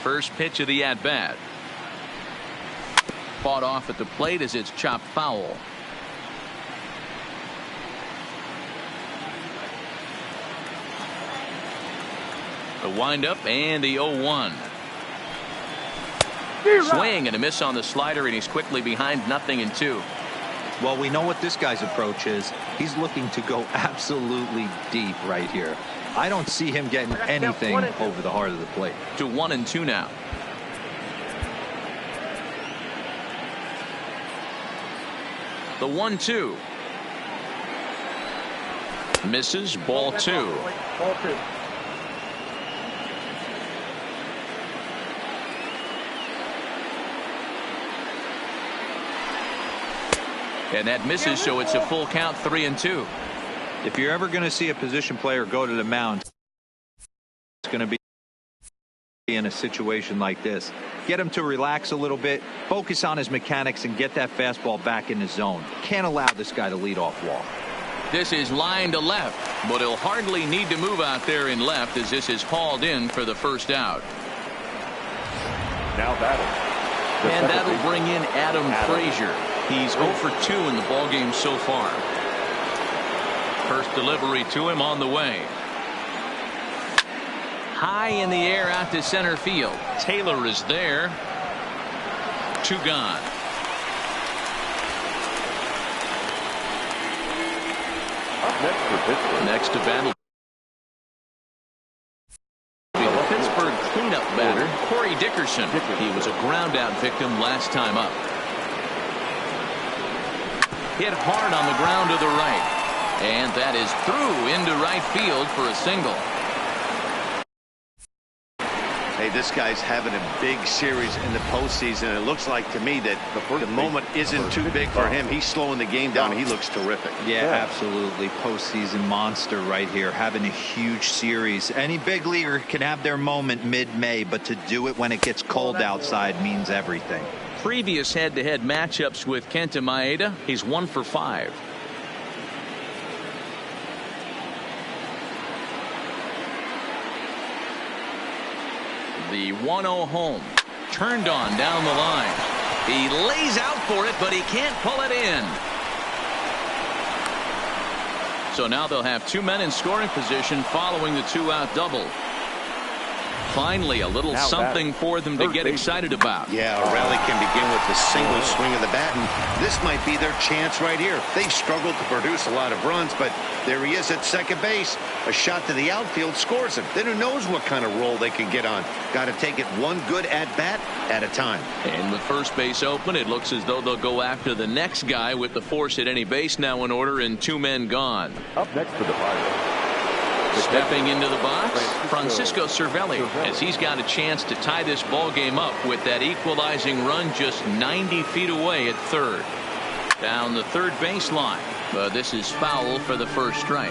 First pitch of the at-bat. Fought off at the plate as it's chopped foul. The windup and the 0-1. Swing and a miss on the slider, and he's quickly behind 0-2. Well, we know what this guy's approach is. He's looking to go absolutely deep right here. I don't see him getting anything over the heart of the plate. To 1-2 now. The 1-2. Misses. Ball 2. Ball 2. And that misses, so it's a full count, 3-2. If you're ever going to see a position player go to the mound, it's going to be in a situation like this. Get him to relax a little bit, focus on his mechanics, and get that fastball back in the zone. Can't allow this guy to lead off walk. This is line to left, but he'll hardly need to move out there in left as this is hauled in for the first out. Now batting. And that'll bring in Adam Frazier. He's 0 for 2 in the ballgame so far. First delivery to him on the way. High in the air out to center field. Taylor is there. 2 gone. Up next for Pittsburgh. Next to battle. The Pittsburgh cleanup batter, Corey Dickerson. He was a ground out victim last time up. Hit hard on the ground to the right. And that is through into right field for a single. Hey, this guy's having a big series in the postseason. It looks like to me that the moment isn't too big for him. He's slowing the game down. He looks terrific. Yeah, absolutely. Postseason monster right here, having a huge series. Any big leaguer can have their moment mid-May, but to do it when it gets cold outside means everything. Previous head-to-head matchups with Kenta Maeda, he's 1 for 5. The 1-0 home. Turned on down the line. He lays out for it, but he can't pull it in. So now they'll have 2 men in scoring position following the 2-out double. Finally, a little something for them to get excited about. Yeah, a rally can begin with the single swing of the bat, and this might be their chance right here. They've struggled to produce a lot of runs, but there he is at second base. A shot to the outfield scores him. Then who knows what kind of roll they can get on. Got to take it one good at-bat at a time. And with first base open, it looks as though they'll go after the next guy with the force at any base now in order and 2 men gone. Up next for the Pirates. Stepping into the box, Francisco Cervelli, as he's got a chance to tie this ball game up with that equalizing run just 90 feet away at third. Down the third baseline, but this is foul for the first strike.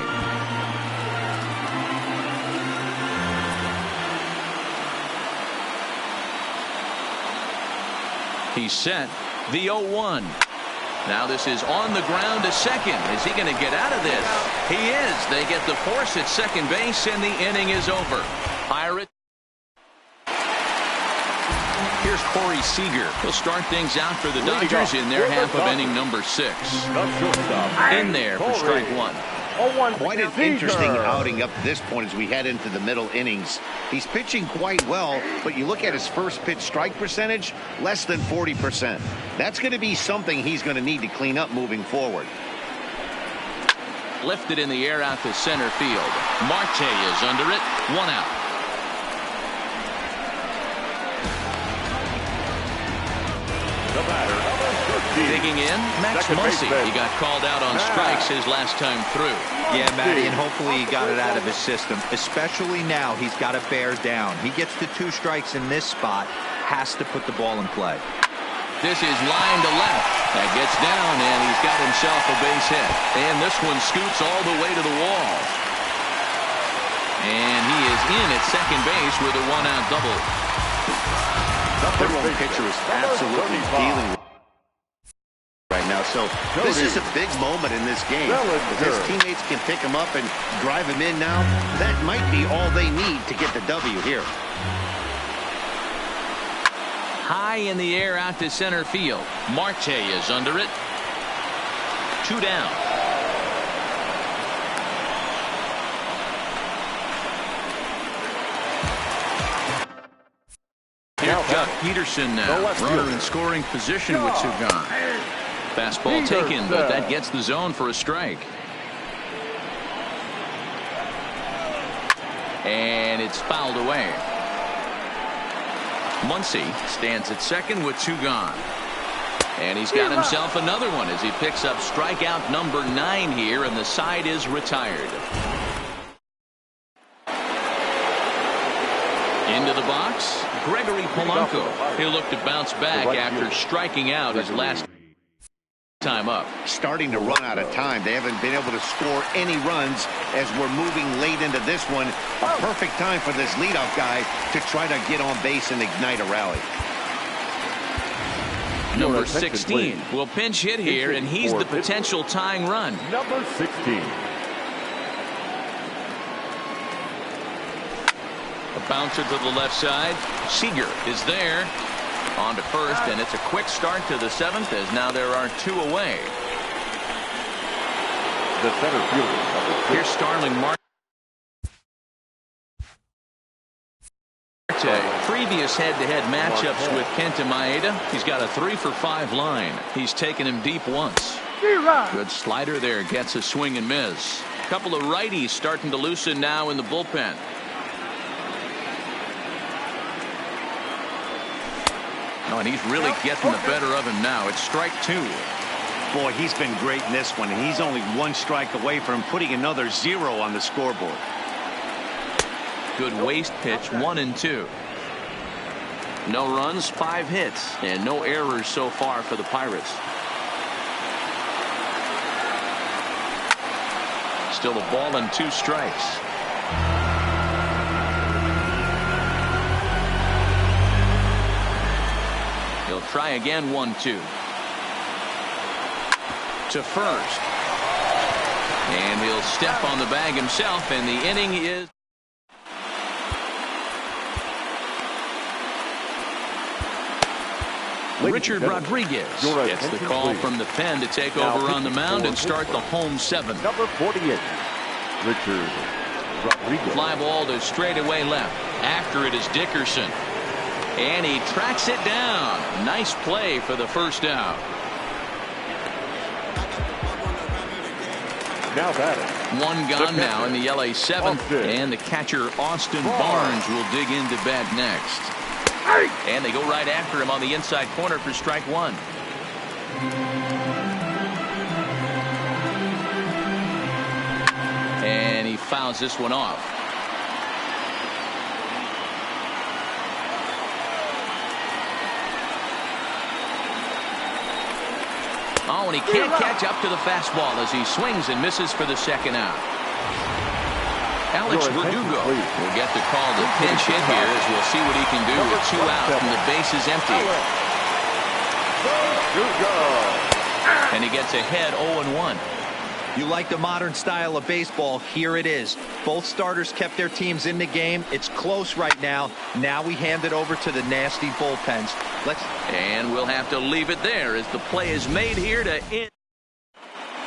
He's set. The 0-1. Now this is on the ground to second. Is he going to get out of this? He is. They get the force at second base, and the inning is over. Pirates. Here's Corey Seager. He'll start things out for the Dodgers in their half of inning number 6. In there for strike 1. Quite an interesting outing up to this point as we head into the middle innings. He's pitching quite well, but you look at his first pitch strike percentage, less than 40%. That's going to be something he's going to need to clean up moving forward. Lifted in the air out to center field. Marte is under it. 1 out. The batter, digging in, Max Muncy. He got called out on strikes his last time through. Yeah, Matty, and hopefully he got it out of his system. Especially now, he's got to bear down. He gets the 2 strikes in this spot, has to put the ball in play. This is line to left. That gets down, and he's got himself a base hit. And this one scoots all the way to the wall. And he is in at second base with a 1-out double. The role pitcher is absolutely dealing with right now. So this is a big moment in this game. If his teammates can pick him up and drive him in now, that might be all they need to get the W here. high in the air out to center field. Marte is under it. 2 down. Here's Jock Peterson now. Runner in scoring position with 2 gone. Fastball taken, but that gets the zone for a strike. And it's fouled away. Muncy stands at second with 2 gone. And he's got himself another one as he picks up strikeout number 9 here, and the side is retired. Into the box, Gregory Polanco. He'll look to bounce back after striking out his last time up. Starting to run out of time. They haven't been able to score any runs as we're moving late into this one. A perfect time for this leadoff guy to try to get on base and ignite a rally. Number 16 will pinch hit here, and he's the potential tying run. Number 16. A bouncer to the left side. Seager is there. On to first, and it's a quick start to the 7th as now there are 2 away. The center fielder, number 6. Here's Starling Marte. Previous head-to-head matchups with Kenta Maeda. He's got a 3-for-5 line. He's taken him deep once. Good slider there. Gets a swing and miss. A couple of righties starting to loosen now in the bullpen. Oh, and he's really getting the better of him now. It's strike 2. Boy, he's been great in this one, and he's only 1 strike away from putting another 0 on the scoreboard. Good waste pitch, 1-2. No runs, 5 hits, and no errors so far for the Pirates. Still a ball and 2 strikes. He'll try again, 1-2. To first. And he'll step on the bag himself, and the inning is... Richard Rodriguez gets the call from the pen to take over on the mound and start the home 7th. Number 48, Richard Rodriguez. Fly ball to straightaway left. After it is Dickerson. And he tracks it down. Nice play for the first out. Now batting. 1 gone now in the LA 7th. And the catcher Austin Barnes will dig into bat next. And they go right after him on the inside corner for strike 1. And he fouls this one off. Oh, and he can't catch up to the fastball as he swings and misses for the 2nd out. Alex Verdugo will get the call to pinch hit here as we'll see what he can do with 2 out and the base is empty. And he gets ahead 0-1. You like the modern style of baseball. Here it is. Both starters kept their teams in the game. It's close right now. Now we hand it over to the nasty bullpens. And we'll have to leave it there as the play is made here to end.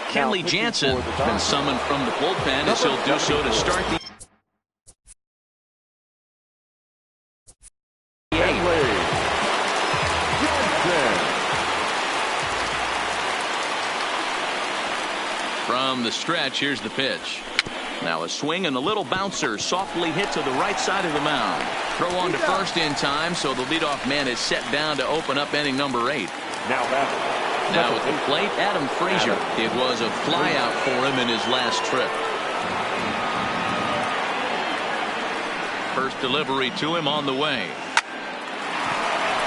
Kenley Jansen been summoned from the bullpen as he'll do so to start the from the stretch. Here's the pitch. Now a swing and a little bouncer softly hit to the right side of the mound. Throw on to first in time, so the leadoff man is set down to open up inning number 8. Now at the plate, Adam Frazier. It was a flyout for him in his last trip. First delivery to him on the way.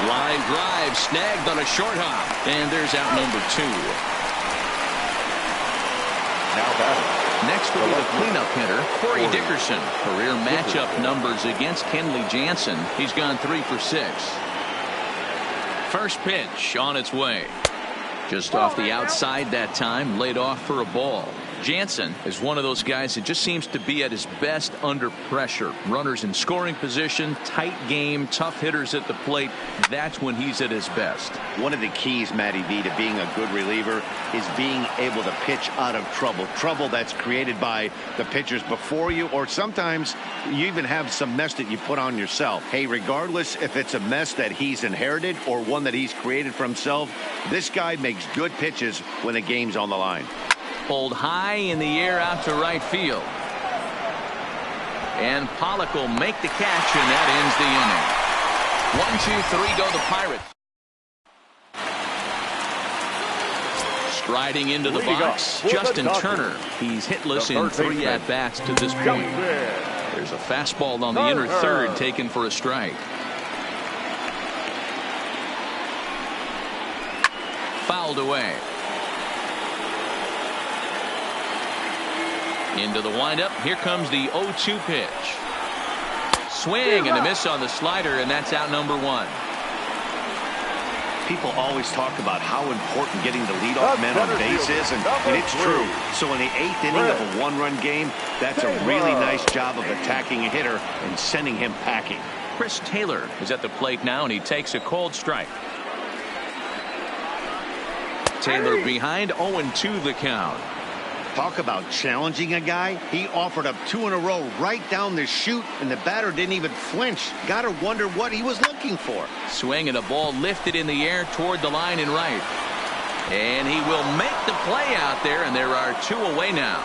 Line drive snagged on a short hop. And there's out number 2. Now batting. Next will be the cleanup hitter, Corey Dickerson. Career matchup numbers against Kenley Jansen. He's gone 3 for 6. First pitch on its way. Just off the outside that time, laid off for a ball. Jansen is one of those guys that just seems to be at his best under pressure. Runners in scoring position, tight game, tough hitters at the plate. That's when he's at his best. One of the keys, Matty V, to being a good reliever is being able to pitch out of trouble. Trouble that's created by the pitchers before you, or sometimes you even have some mess that you put on yourself. Hey, regardless if it's a mess that he's inherited or one that he's created for himself, this guy makes good pitches when the game's on the line. Pulled high in the air out to right field. And Pollock will make the catch, and that ends the inning. 1, 2, 3 go the Pirates. Striding into the box, Justin Turner. He's hitless in 3 at-bats to this point. There's a fastball on the inner third taken for a strike. Fouled away. Into the windup. Here comes the 0-2 pitch. Swing and a miss on the slider, and that's out number 1. People always talk about how important getting the leadoff man on base is, and it's true. So in the 8th inning of a 1-run game, that's a really nice job of attacking a hitter and sending him packing. Chris Taylor is at the plate now, and he takes a cold strike. Taylor behind, 0-2 the count. Talk about challenging a guy. He offered up 2 in a row right down the chute, and the batter didn't even flinch. Gotta wonder what he was looking for. Swing and a ball lifted in the air toward the line and right. And he will make the play out there, and there are 2 away now.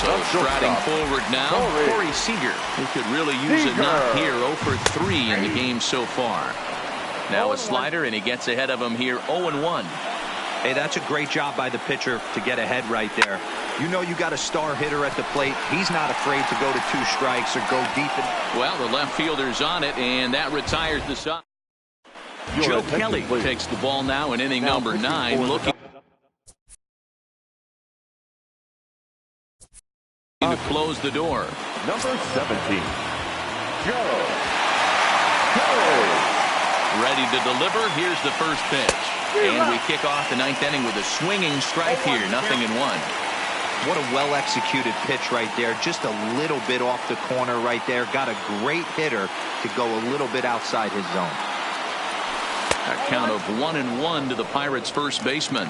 So striding forward now, Corey Seager, who could really use a knock here. 0 for 3 in the game so far. Now a slider, and he gets ahead of him here, 0-1. Hey, that's a great job by the pitcher to get ahead right there. You know you got a star hitter at the plate. He's not afraid to go to 2 strikes or go deep. Well, the left fielder's on it, and that retires the side. Joe Kelly takes the ball now in inning number 9, looking to close the door. Number 17, Joe Kelly. Ready to deliver. Here's the first pitch. And we kick off the 9th inning with a swinging strike here. 0-1. What a well-executed pitch right there. Just a little bit off the corner right there. Got a great hitter to go a little bit outside his zone. A count of 1-1 to the Pirates' first baseman.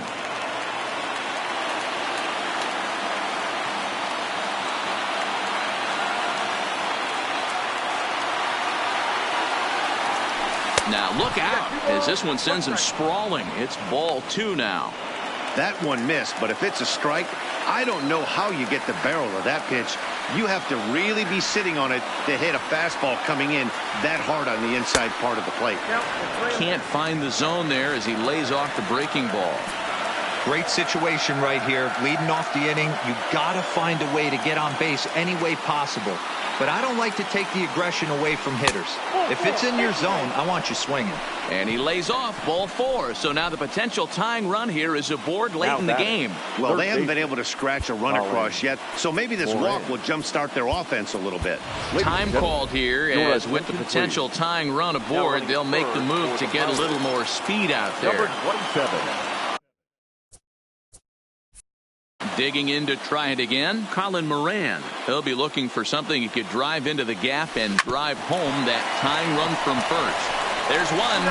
Now look out as this one sends him sprawling. It's ball 2 now. That one missed, but if it's a strike, I don't know how you get the barrel of that pitch. You have to really be sitting on it to hit a fastball coming in that hard on the inside part of the plate. Can't find the zone there as he lays off the breaking ball. Great situation right here. Leading off the inning, you got to find a way to get on base any way possible. But I don't like to take the aggression away from hitters. If it's in your zone, I want you swinging. And he lays off, ball 4. So now the potential tying run here is aboard late in the game. Well, they haven't been able to scratch a run across yet, so maybe this walk will jumpstart their offense a little bit. Time called here, as with the potential tying run aboard, they'll make the move to get a little more speed out there. Number 27. Digging in to try it again, Colin Moran. He'll be looking for something he could drive into the gap and drive home that tying run from first. There's one.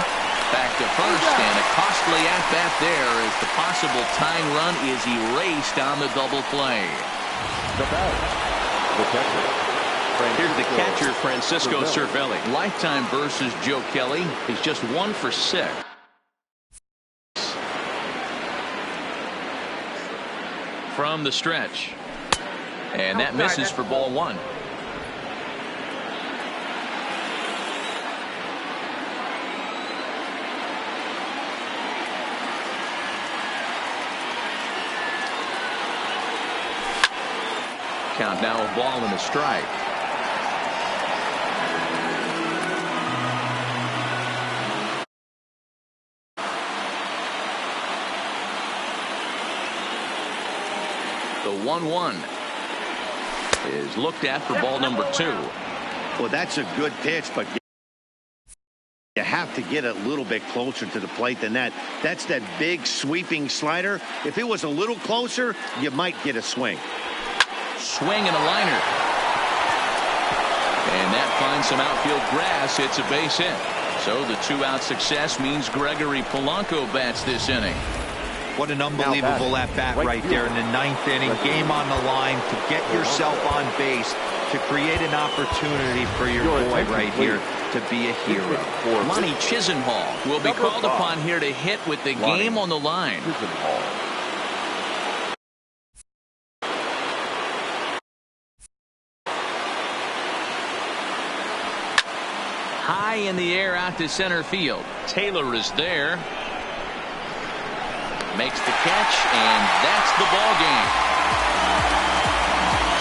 Back to first, and a costly at-bat there as the possible tying run is erased on the double play. The batter, the catcher. Here's the catcher, Francisco Cervelli. Lifetime versus Joe Kelly. He's just 1 for 6. From the stretch. And that misses for ball 1. Count now, a ball and a strike. The 1-1 is looked at for ball number 2. Well, that's a good pitch, but You have to get a little bit closer to the plate than that. That's that big sweeping slider. If it was a little closer, you might get a swing. Swing and a liner. And that finds some outfield grass. It's a base hit. So the 2-out success means Gregory Polanco bats this inning. What an unbelievable at-bat right there in the 9th inning. Game on the line to get yourself on base, to create an opportunity for your boy right here to be a hero. Lonnie Chisenhall will be called upon here to hit with the game on the line. High in the air out to center field. Taylor is there. Makes the catch, and that's the ball game.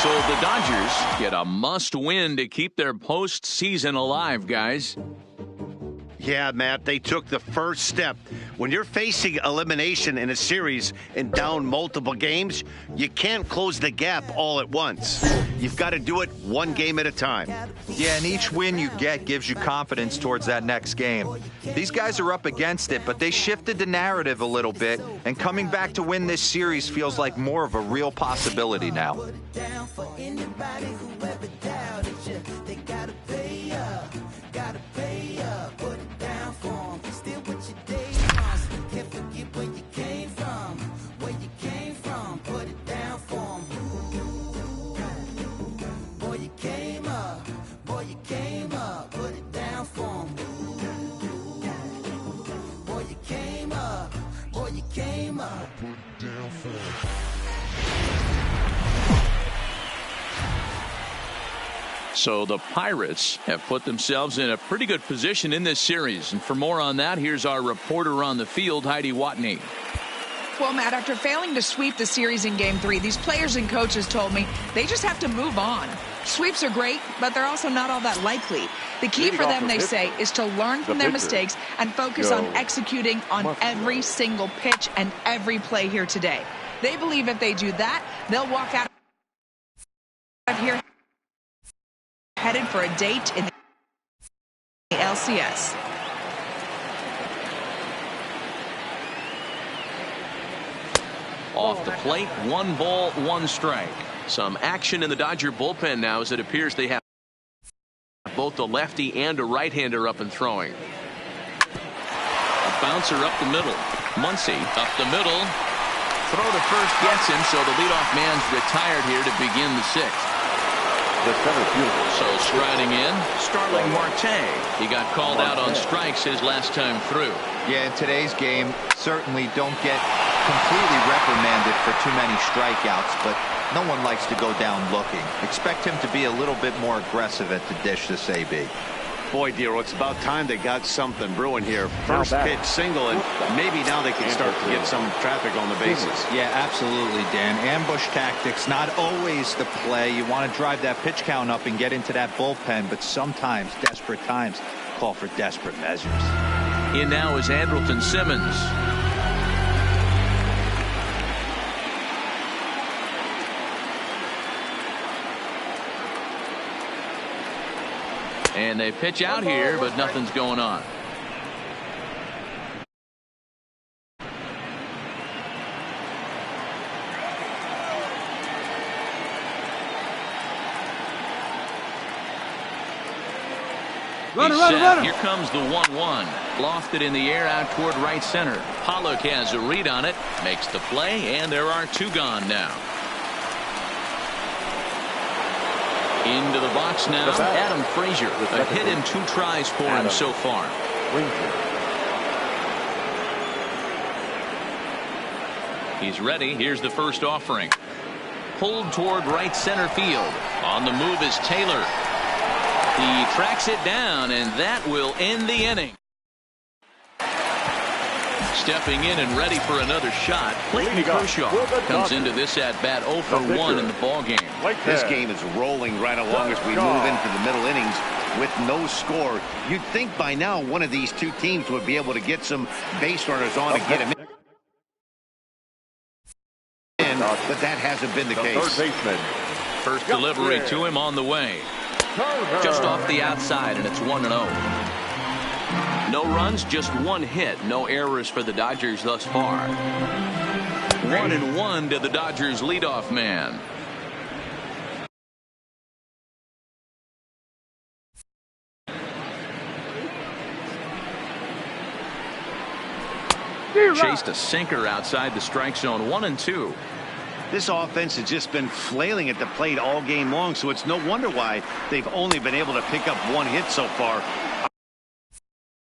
So the Dodgers get a must-win to keep their postseason alive, guys. Yeah, Matt, they took the first step. When you're facing elimination in a series and down multiple games, you can't close the gap all at once. You've got to do it one game at a time. Yeah, and each win you get gives you confidence towards that next game. These guys are up against it, but they shifted the narrative a little bit, and coming back to win this series feels like more of a real possibility now. So the Pirates have put themselves in a pretty good position in this series. And for more on that, here's our reporter on the field, Heidi Watney. Well, Matt, after failing to sweep the series in Game 3, these players and coaches told me they just have to move on. Sweeps are great, but they're also not all that likely. The key for them, they say, is to learn from their mistakes and focus on executing on every single pitch and every play here today. They believe if they do that, they'll walk out of here headed for a date in the LCS. Off the plate, 1 ball, 1 strike. Some action in the Dodger bullpen now as it appears they have both a lefty and a right-hander up and throwing. A bouncer up the middle. Muncy up the middle. Throw to first gets him, so the leadoff man's retired here to begin the 6th. So striding in, Starling Marte. He got called out on strikes his last time through. Yeah, in today's game, certainly don't get completely reprimanded for too many strikeouts, but no one likes to go down looking. Expect him to be a little bit more aggressive at the dish this AB. Boy, Dero, it's about time they got something brewing here. First pitch single, and maybe now they can start to get some traffic on the bases. Yeah, absolutely, Dan. Ambush tactics, not always the play. You want to drive that pitch count up and get into that bullpen, but sometimes desperate times call for desperate measures. In now is Andrelton Simmons. And they pitch out here, but nothing's going on. Runner. Here comes the 1-1. Lofted in the air out toward right center. Pollock has a read on it, makes the play, and there are 2 gone now. Into the box now, Adam Frazier. A hit in 2 tries for him so far. He's ready. Here's the first offering. Pulled toward right center field. On the move is Taylor. He tracks it down, and that will end the inning. Stepping in and ready for another shot, Clayton Kershaw comes into this at-bat 0 for 1 in the ballgame. This game is rolling right along as we move into the middle innings with no score. You'd think by now one of these 2 teams would be able to get some base runners on and get him in, but that hasn't been the case. First delivery to him on the way. Just off the outside, and it's 1-0. No runs, just one hit. No errors for the Dodgers thus far. 1-1 to the Dodgers leadoff man. Chased a sinker outside the strike zone. 1-2. This offense has just been flailing at the plate all game long, so it's no wonder why they've only been able to pick up one hit so far.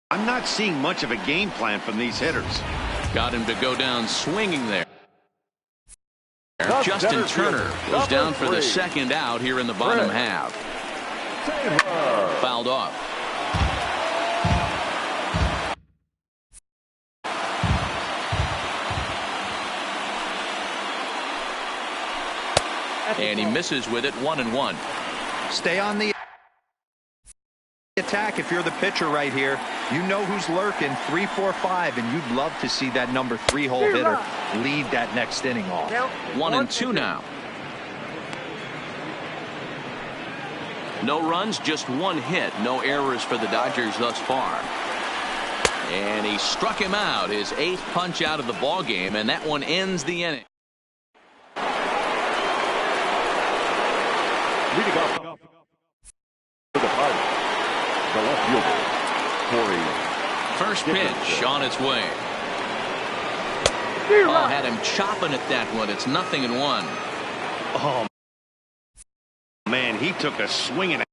I'm not seeing much of a game plan from these hitters. Got him to go down swinging there. Justin Turner goes down for the second out here in the bottom half. Fouled off. And he misses with it. 1-1. Stay on the attack if you're the pitcher right here. You know who's lurking. 3, 4, 5, and you'd love to see that number 3 hole hitter lead that next inning off. 1-2 now. No runs, just one hit. No errors for the Dodgers thus far. And he struck him out. His 8th punch out of the ball game, and that one ends the inning. Leading off for the Pirates, the left fielder, Corey. First pitch on its way. Oh, had him chopping at that one. It's 0-1. Oh, man, he took a swing and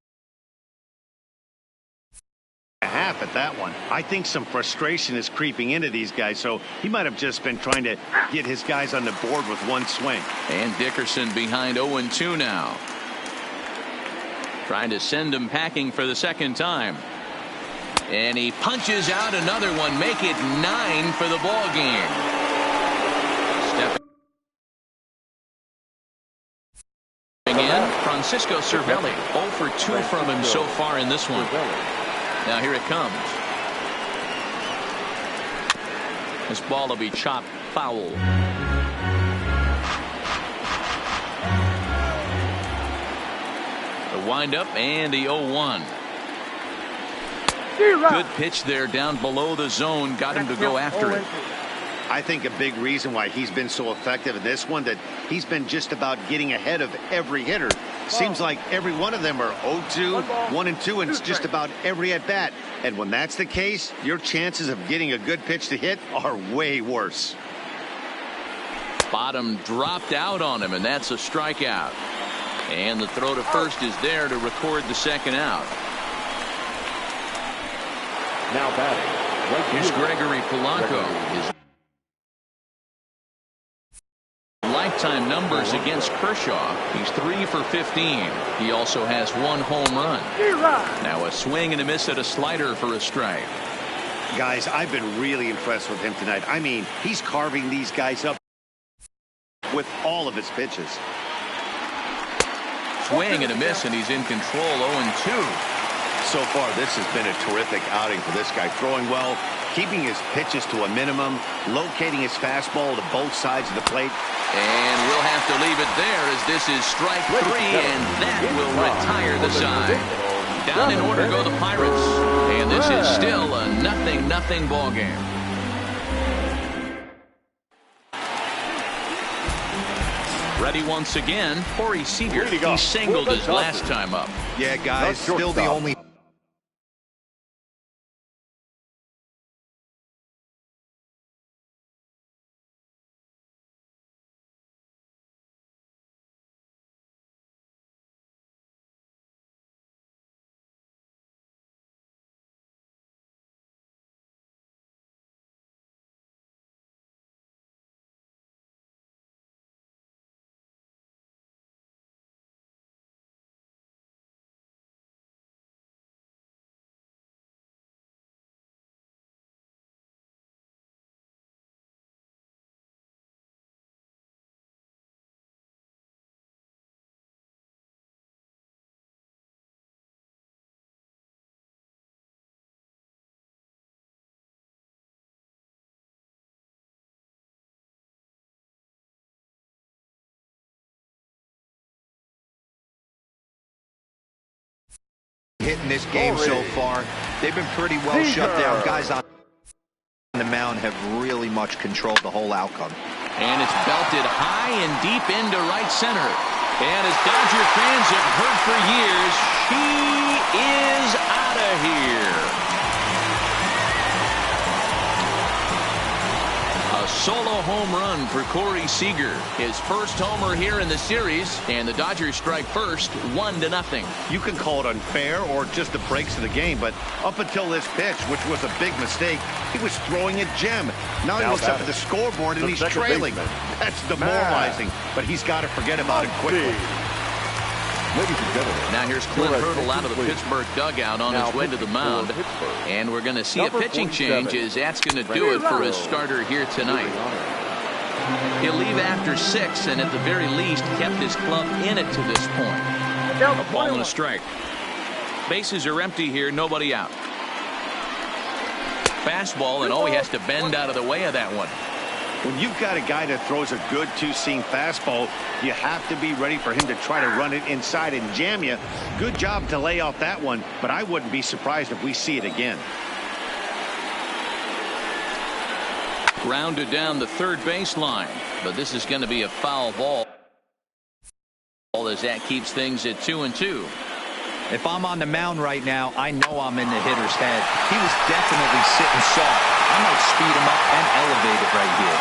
a half at that one. I think some frustration is creeping into these guys, so he might have just been trying to get his guys on the board with one swing. And Dickerson behind 0-2 now. Trying to send him packing for the second time. And he punches out another one. Make it 9 for the ball game. Stepping in, Francisco Cervelli. 0 for 2 from him so far in this one. Now here it comes. This ball will be chopped foul. The windup and the 0-1. Good pitch there down below the zone. Got him to go after it. I think a big reason why he's been so effective in this one, that he's been just about getting ahead of every hitter. Seems like every one of them are 0-2, 1-2, and it's just about every at bat. And when that's the case, your chances of getting a good pitch to hit are way worse. Bottom dropped out on him, and that's a strikeout. And the throw to first is there to record the second out. Now batting. Here's Gregory Polanco. His lifetime numbers against Kershaw. He's 3 for 15. He also has 1 home run. Now a swing and a miss at a slider for a strike. Guys, I've been really impressed with him tonight. I mean, he's carving these guys up with all of his pitches. Swing and a miss, and he's in control. 0-2. So far, this has been a terrific outing for this guy. Throwing well, keeping his pitches to a minimum, locating his fastball to both sides of the plate. And we'll have to leave it there, as this is strike 3, and that will retire the side. Down in order go the Pirates, and this is still a 0-0 ball game. Ready once again, Corey Seager. He singled his last time up. Yeah, guys, still the only hit in this game so far. They've been pretty well shut down. Guys on the mound have really much controlled the whole outcome. And it's belted high and deep into right center. And as Dodger fans have heard for years, she is out of here. A solo home run for Corey Seager. His first homer here in the series, and the Dodgers strike first, 1-0. You can call it unfair or just the breaks of the game, but up until this pitch, which was a big mistake, he was throwing a gem. Now he looks up at the scoreboard and he's trailing. That's demoralizing, but he's got to forget about it quickly. Now here's Clint Hurdle out of the Pittsburgh dugout on his way to the mound. And we're going to see a pitching change as that's going to do it for his starter here tonight. He'll leave after 6 and at the very least kept his club in it to this point. A ball and a strike. Bases are empty here, nobody out. Fastball, and he has to bend out of the way of that one. When you've got a guy that throws a good two-seam fastball, you have to be ready for him to try to run it inside and jam you. Good job to lay off that one, but I wouldn't be surprised if we see it again. Grounded down the third baseline, but this is going to be a foul ball as that keeps things at 2-2. If I'm on the mound right now, I know I'm in the hitter's head. He was definitely sitting soft. I might speed him up and elevate it right here.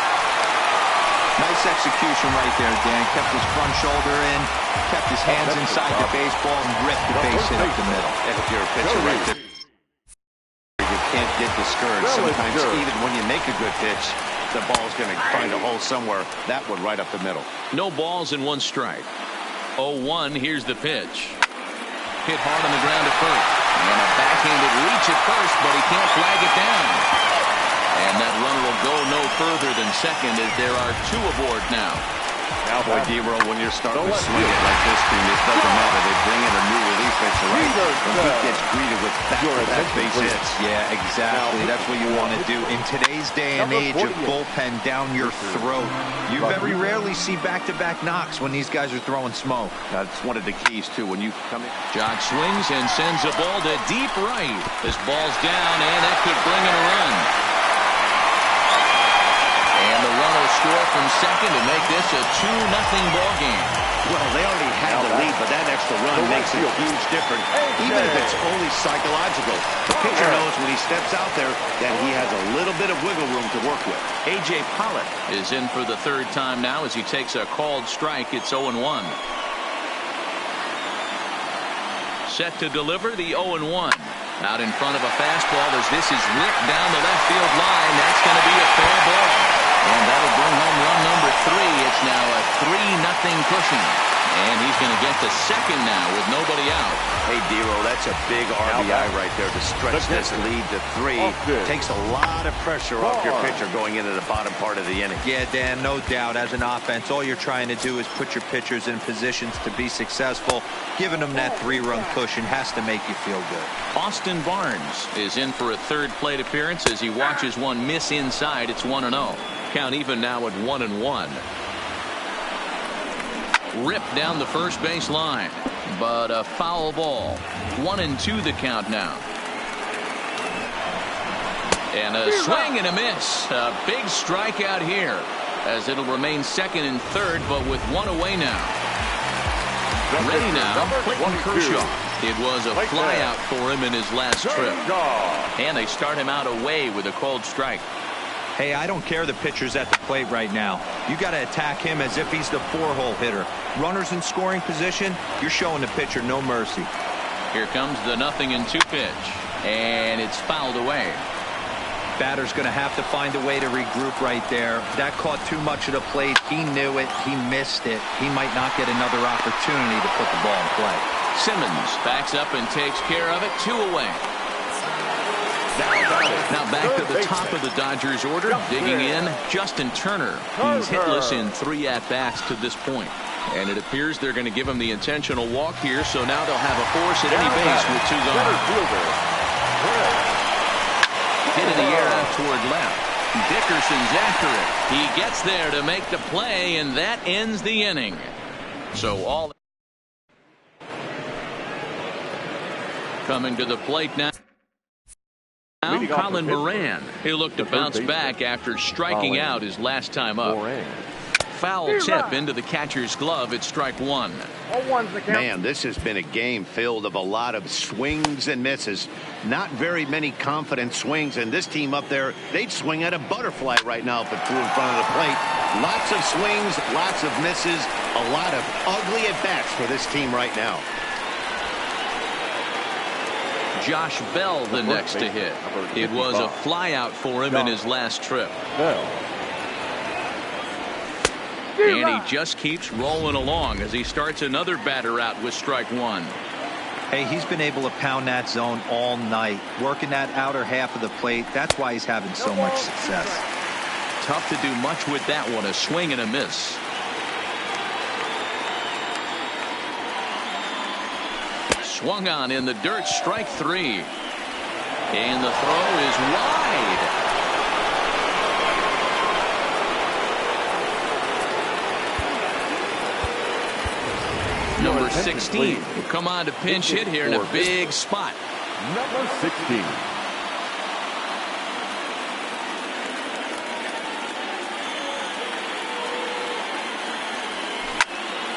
Nice execution right there, Dan. Kept his front shoulder in, kept his hands inside the baseball, and ripped the base hit up the middle. If you're a pitcher right there, you can't get discouraged. Sometimes even when you make a good pitch, the ball's going to find a hole somewhere. That one right up the middle. No balls and 1 strike. 0-1, here's the pitch. Hit hard on the ground at first. And a backhanded reach at first, but he can't flag it down. And that runner will go no further than second as there are 2 aboard now. Now, boy, D-Roll, when you're starting to swing it like this, it doesn't matter. They bring in a new relief pitcher, right? When he gets greeted with back-to-back base hits. Yeah, exactly. That's what you want to do. In today's day and age of bullpen down your throat, you very rarely see back-to-back knocks when these guys are throwing smoke. That's one of the keys, too, when you come in. Jock swings and sends a ball to deep right. This ball's down, and that could bring in a run. And the run will score from second to make this a 2-0 ball game. Well, they already had the lead, but that extra run makes a huge difference, even if it's only psychological. The pitcher knows when he steps out there that he has a little bit of wiggle room to work with. A.J. Pollock is in for the 3rd time now as he takes a called strike. It's 0-1. Set to deliver the 0-1. Out in front of a fastball as this is ripped down the left field line. That's going to be a fair ball. And that'll bring home run number 3. It's now a 3-0 Cushing. And he's going to get to second now with nobody out. Hey, D-Roll, that's a big RBI right there to stretch this lead to 3. Takes a lot of pressure off your pitcher going into the bottom part of the inning. Yeah, Dan, no doubt. As an offense, all you're trying to do is put your pitchers in positions to be successful. Giving them that 3-run cushion has to make you feel good. Austin Barnes is in for a 3rd plate appearance as he watches one miss inside. It's 1-0. Count even now at 1-1. Ripped down the first base line, but a foul ball. 1-2 the count now. And a swing and a miss. A big strikeout here as it'll remain 2nd and 3rd, but with 1 away now. Ready now, Clayton Kershaw. It was a flyout for him in his last trip. And they start him out away with a called strike. Hey, I don't care the pitcher's at the plate right now. You got to attack him as if he's the 4-hole hitter. Runners in scoring position, you're showing the pitcher no mercy. Here comes the 0-2 pitch. And it's fouled away. Batter's going to have to find a way to regroup right there. That caught too much of the plate. He knew it. He missed it. He might not get another opportunity to put the ball in play. Simmons backs up and takes care of it. 2 away. Now back to the top of the Dodgers order. Digging in, Justin Turner. He's hitless in 3 at-bats to this point. And it appears they're going to give him the intentional walk here, so now they'll have a force at any base with 2 gone. Hit in the air out toward left. Dickerson's after it. He gets there to make the play, and that ends the inning. So all Coming to the plate now. Colin Moran. He looked to bounce back after striking out his last time up. Foul tip into the catcher's glove at strike one. Man, this has been a game filled of a lot of swings and misses. Not very many confident swings, and this team up there, they'd swing at a butterfly right now if it flew in front of the plate. Lots of swings, lots of misses, a lot of ugly at-bats for this team right now. Josh Bell the next to hit. It was a flyout for him in his last trip. And he just keeps rolling along as he starts another batter out with strike one. Hey, he's been able to pound that zone all night, working that outer half of the plate. That's why he's having so much success. Tough to do much with that one, a swing and a miss. Swung on in the dirt, strike three. And the throw is wide. Number 16 will come on to pinch hit here in a big spot. Number 16.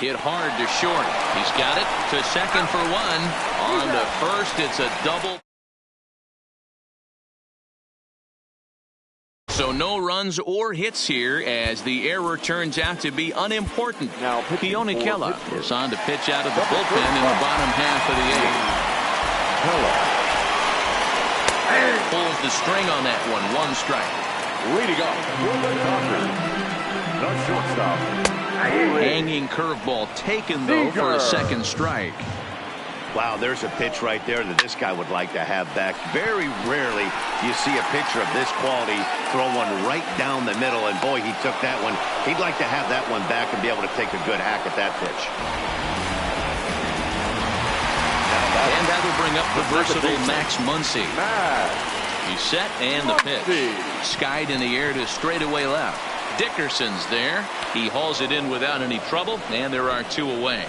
Hit hard to short. He's got it to second for one. On to first, it's a double. So no runs or hits here as the error turns out to be unimportant. Now Keone Kela is on to pitch out of the bullpen in the bottom half of the eighth. Pulls the string on that one. One strike. Leading off the shortstop. Hanging curveball taken though for a second strike. Wow, there's a pitch right there that this guy would like to have back. Very rarely you see a pitcher of this quality throw one right down the middle, and boy, he took that one. He'd like to have that one back and be able to take a good hack at that pitch. And that'll bring up the versatile Max Muncy. He's set and the pitch. Skied in the air to straightaway left. Dickerson's there. He hauls it in without any trouble, and there are two away.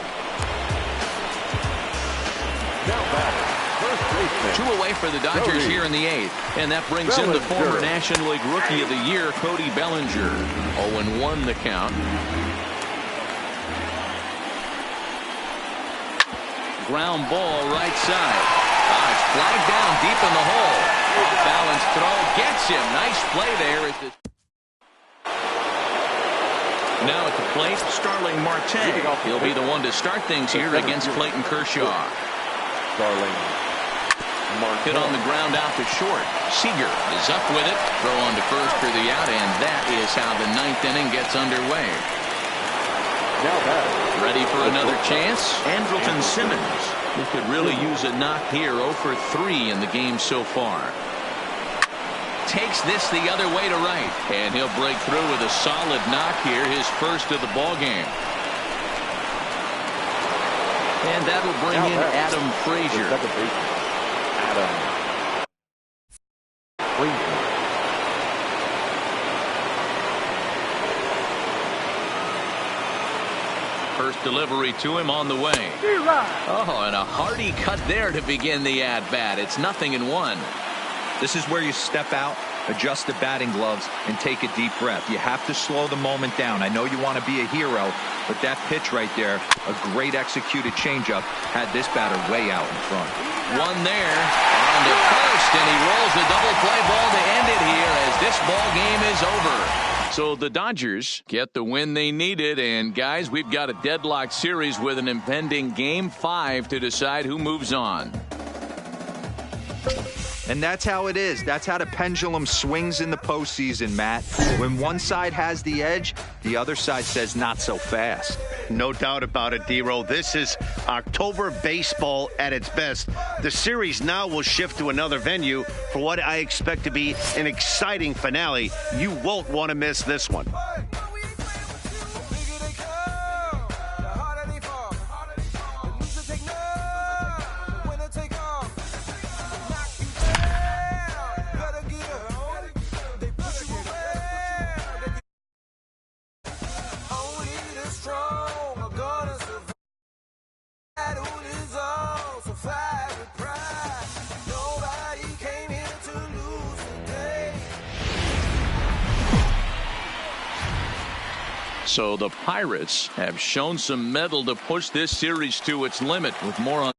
Two away for the Dodgers here in the eighth, and that brings in the former National League Rookie of the Year, Cody Bellinger. 0-1 the count. Ground ball right side. It's flagged down deep in the hole. Off balance throw gets him. Nice play there. Now at the plate, Starling Marte. He'll be the one to start things here against Clayton Kershaw. Starling Marte. Hit on the ground out to short. Seager is up with it. Throw on to first for the out, and that is how the ninth inning gets underway. Ready for another chance? Andrelton Simmons. He could really use a knock here. 0 for 3 in the game so far. Takes this the other way to right, and he'll break through with a solid knock here, his first of the ball game. And that'll bring in Adam Frazier. First delivery to him on the way. Oh, and a hearty cut there to begin the at-bat. It's 0-1. This is where you step out, adjust the batting gloves, and take a deep breath. You have to slow the moment down. I know you want to be a hero, but that pitch right there, a great executed changeup, had this batter way out in front. One there, on to first, and he rolls the double play ball to end it here as this ball game is over. So the Dodgers get the win they needed, and guys, we've got a deadlocked series with an impending Game 5 to decide who moves on. And that's how it is. That's how the pendulum swings in the postseason, Matt. When one side has the edge, the other side says not so fast. No doubt about it, D-Row. This is October baseball at its best. The series now will shift to another venue for what I expect to be an exciting finale. You won't want to miss this one. Who is all so fly with pride. So the Pirates have shown some mettle to push this series to its limit. With more on